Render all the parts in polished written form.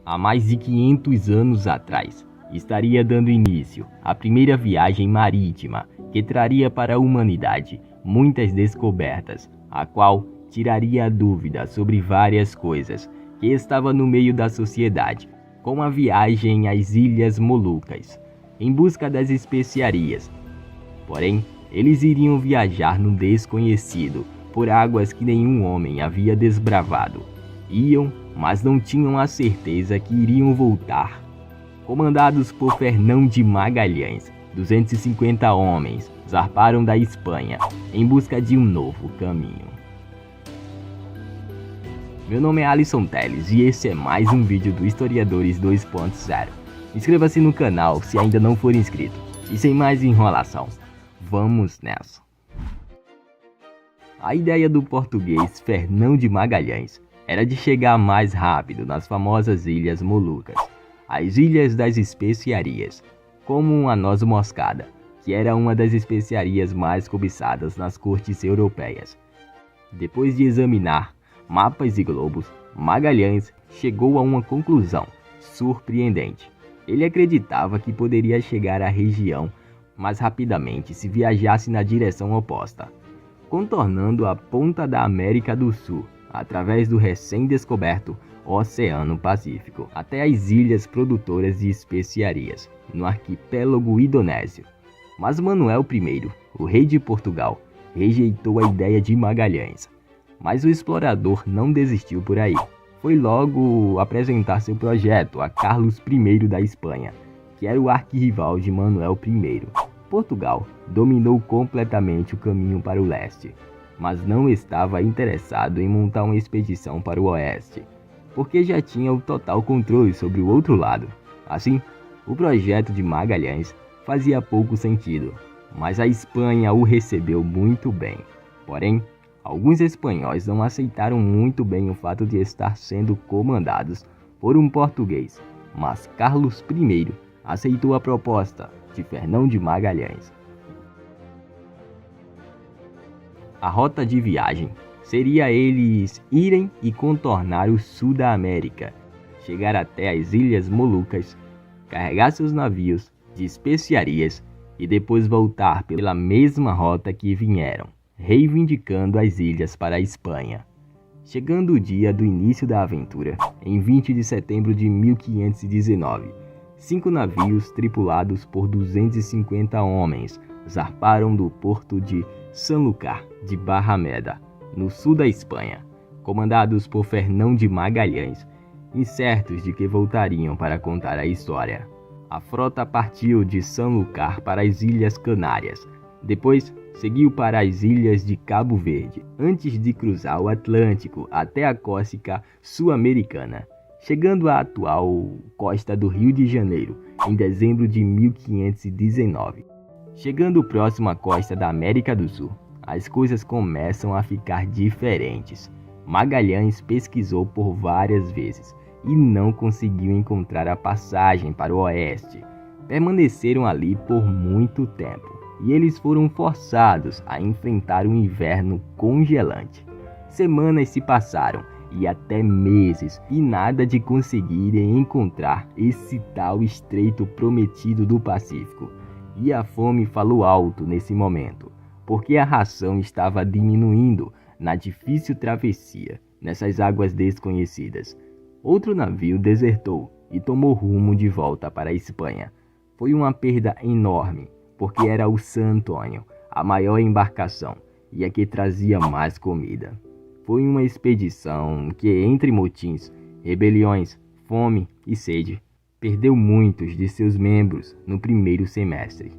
Há mais de 500 anos atrás, estaria dando início à primeira viagem marítima que traria para a humanidade muitas descobertas, a qual tiraria a dúvida sobre várias coisas que estavam no meio da sociedade, como a viagem às Ilhas Molucas, em busca das especiarias. Porém, eles iriam viajar no desconhecido, por águas que nenhum homem havia desbravado. Iam, mas não tinham a certeza que iriam voltar. Comandados por Fernão de Magalhães, 250 homens zarparam da Espanha em busca de um novo caminho. Meu nome é Alisson Teles e esse é mais um vídeo do Historiadores 2.0. Inscreva-se no canal se ainda não for inscrito. E sem mais enrolação, vamos nessa. A ideia do português Fernão de Magalhães era de chegar mais rápido nas famosas Ilhas Molucas, as Ilhas das Especiarias, como a noz moscada, que era uma das especiarias mais cobiçadas nas cortes europeias. Depois de examinar mapas e globos, Magalhães chegou a uma conclusão surpreendente. Ele acreditava que poderia chegar à região mais rapidamente se viajasse na direção oposta, contornando a ponta da América do Sul, através do recém-descoberto Oceano Pacífico, até as ilhas produtoras de especiarias, no arquipélago indonésio. Mas Manuel I, o rei de Portugal, rejeitou a ideia de Magalhães. Mas o explorador não desistiu por aí. Foi logo apresentar seu projeto a Carlos I da Espanha, que era o arquirrival de Manuel I. Portugal dominou completamente o caminho para o leste, mas não estava interessado em montar uma expedição para o oeste, porque já tinha o total controle sobre o outro lado. Assim, o projeto de Magalhães fazia pouco sentido, mas a Espanha o recebeu muito bem. Porém, alguns espanhóis não aceitaram muito bem o fato de estar sendo comandados por um português, mas Carlos I aceitou a proposta de Fernão de Magalhães. A rota de viagem seria eles irem e contornar o sul da América, chegar até as Ilhas Molucas, carregar seus navios de especiarias e depois voltar pela mesma rota que vieram, reivindicando as ilhas para a Espanha. Chegando o dia do início da aventura, em 20 de setembro de 1519, 5 navios tripulados por 250 homens zarparam do porto de Sanlúcar de Barrameda, no sul da Espanha, comandados por Fernão de Magalhães, incertos de que voltariam para contar a história. A frota partiu de Sanlúcar para as Ilhas Canárias, depois seguiu para as ilhas de Cabo Verde, antes de cruzar o Atlântico até a costa sul-americana, chegando à atual costa do Rio de Janeiro em dezembro de 1519. Chegando próximo à costa da América do Sul, as coisas começam a ficar diferentes. Magalhães pesquisou por várias vezes e não conseguiu encontrar a passagem para o oeste. Permaneceram ali por muito tempo e eles foram forçados a enfrentar um inverno congelante. Semanas se passaram e até meses e nada de conseguirem encontrar esse tal estreito prometido do Pacífico. E a fome falou alto nesse momento, porque a ração estava diminuindo na difícil travessia nessas águas desconhecidas. Outro navio desertou e tomou rumo de volta para a Espanha. Foi uma perda enorme, porque era o San Antônio, a maior embarcação e a que trazia mais comida. Foi uma expedição que, entre motins, rebeliões, fome e sede, perdeu muitos de seus membros no primeiro semestre.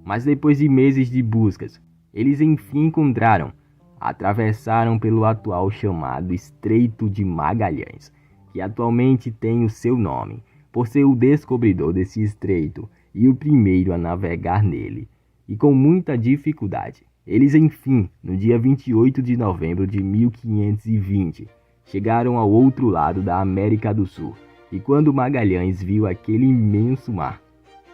Mas depois de meses de buscas, eles enfim encontraram, atravessaram pelo atual chamado Estreito de Magalhães, que atualmente tem o seu nome, por ser o descobridor desse estreito e o primeiro a navegar nele, e com muita dificuldade. Eles enfim, no dia 28 de novembro de 1520, chegaram ao outro lado da América do Sul, e quando Magalhães viu aquele imenso mar,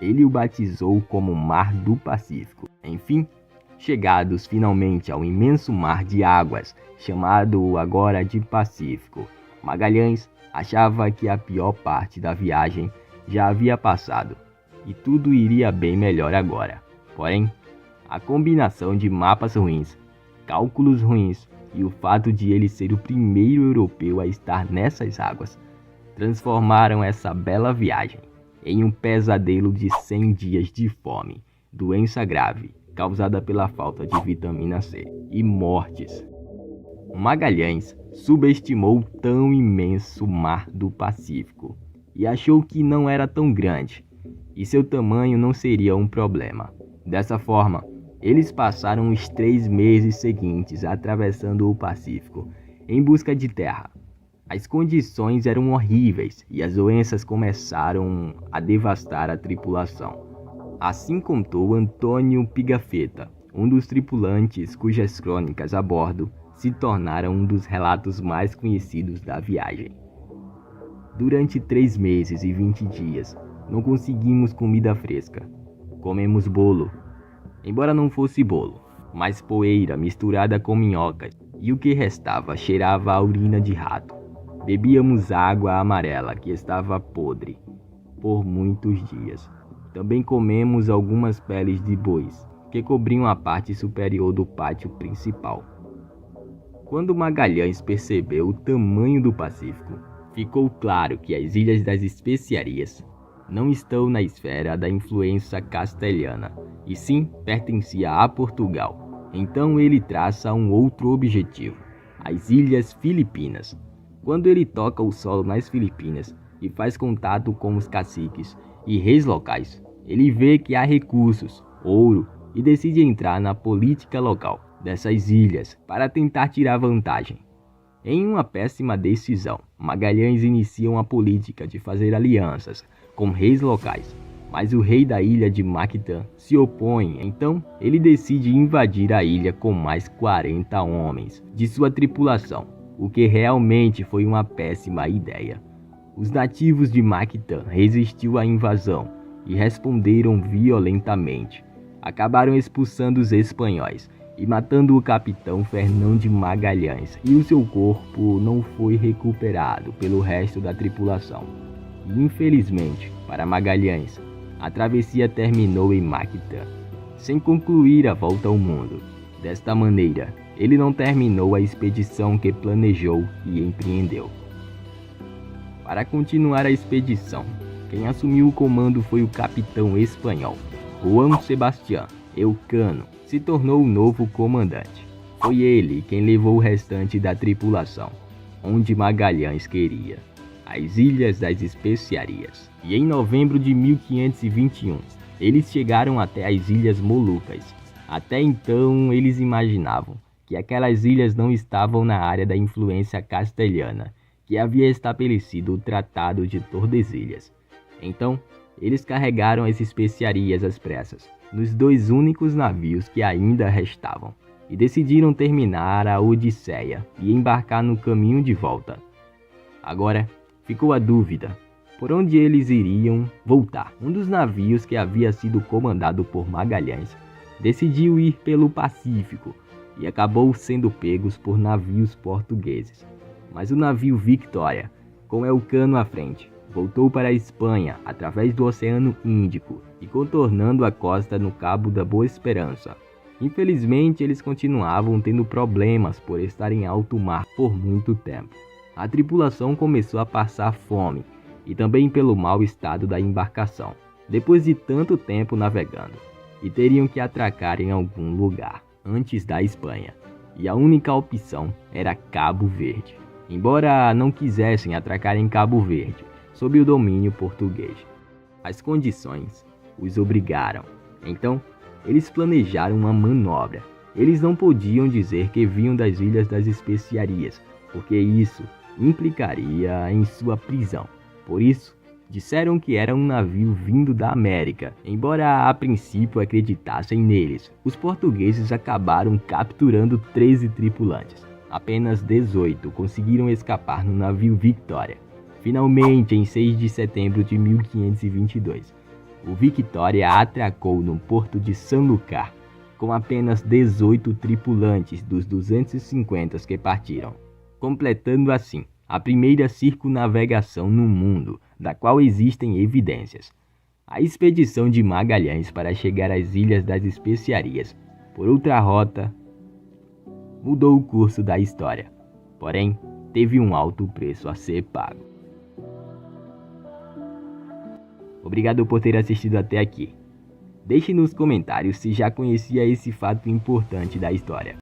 ele o batizou como Mar do Pacífico. Enfim, chegados finalmente ao imenso mar de águas, chamado agora de Pacífico, Magalhães Achava que a pior parte da viagem já havia passado e tudo iria bem melhor agora. Porém, a combinação de mapas ruins, cálculos ruins e o fato de ele ser o primeiro europeu a estar nessas águas transformaram essa bela viagem em um pesadelo de 100 dias de fome, doença grave causada pela falta de vitamina C e mortes. Magalhães subestimou o tão imenso mar do Pacífico e achou que não era tão grande e seu tamanho não seria um problema. Dessa forma, eles passaram os 3 meses seguintes atravessando o Pacífico em busca de terra. As condições eram horríveis e as doenças começaram a devastar a tripulação. Assim contou Antônio Pigafetta, um dos tripulantes cujas crônicas a bordo se tornaram um dos relatos mais conhecidos da viagem. Durante 3 meses e 20 dias, não conseguimos comida fresca. Comemos bolo, embora não fosse bolo, mas poeira misturada com minhocas, e o que restava cheirava a urina de rato. Bebíamos água amarela que estava podre por muitos dias. Também comemos algumas peles de bois que cobriam a parte superior do pátio principal. Quando Magalhães percebeu o tamanho do Pacífico, ficou claro que as Ilhas das Especiarias não estão na esfera da influência castelhana, e sim pertencia a Portugal. Então ele traça um outro objetivo, as Ilhas Filipinas. Quando ele toca o solo nas Filipinas e faz contato com os caciques e reis locais, ele vê que há recursos, ouro, e decide entrar na política local dessas ilhas para tentar tirar vantagem. Em uma péssima decisão, Magalhães inicia uma política de fazer alianças com reis locais, mas o rei da ilha de Mactã se opõe, então ele decide invadir a ilha com mais 40 homens de sua tripulação, o que realmente foi uma péssima ideia. Os nativos de Mactã resistiu à invasão e responderam violentamente. Acabaram expulsando os espanhóis e matando o capitão Fernão de Magalhães, e o seu corpo não foi recuperado pelo resto da tripulação. E infelizmente, para Magalhães, a travessia terminou em Mactã, sem concluir a volta ao mundo. Desta maneira, ele não terminou a expedição que planejou e empreendeu. Para continuar a expedição, quem assumiu o comando foi o capitão espanhol, Juan Sebastián Elcano, se tornou o novo comandante. Foi ele quem levou o restante da tripulação, onde Magalhães queria, as Ilhas das Especiarias. E em novembro de 1521, eles chegaram até as Ilhas Molucas. Até então, eles imaginavam que aquelas ilhas não estavam na área da influência castelhana, que havia estabelecido o Tratado de Tordesilhas. Então, eles carregaram as especiarias às pressas, nos 2 únicos navios que ainda restavam, e decidiram terminar a Odisseia e embarcar no caminho de volta. Agora, ficou a dúvida, por onde eles iriam voltar. Um dos navios que havia sido comandado por Magalhães decidiu ir pelo Pacífico e acabou sendo pegos por navios portugueses. Mas o navio Victoria, com Elcano à frente, voltou para a Espanha através do Oceano Índico e contornando a costa no Cabo da Boa Esperança. Infelizmente, eles continuavam tendo problemas por estar em alto mar por muito tempo. A tripulação começou a passar fome e também pelo mau estado da embarcação, depois de tanto tempo navegando, e teriam que atracar em algum lugar antes da Espanha, e a única opção era Cabo Verde, embora não quisessem atracar em Cabo Verde, sob o domínio português. As condições os obrigaram. Então, eles planejaram uma manobra. Eles não podiam dizer que vinham das Ilhas das Especiarias, porque isso implicaria em sua prisão. Por isso, disseram que era um navio vindo da América. Embora a princípio acreditassem neles, os portugueses acabaram capturando 13 tripulantes. Apenas 18 conseguiram escapar no navio Victoria. Finalmente, em 6 de setembro de 1522, o Victoria atracou no porto de Sanlúcar, com apenas 18 tripulantes dos 250 que partiram, completando assim a primeira circunnavegação no mundo, da qual existem evidências. A expedição de Magalhães para chegar às Ilhas das Especiarias por outra rota mudou o curso da história, porém teve um alto preço a ser pago. Obrigado por ter assistido até aqui. Deixe nos comentários se já conhecia esse fato importante da história.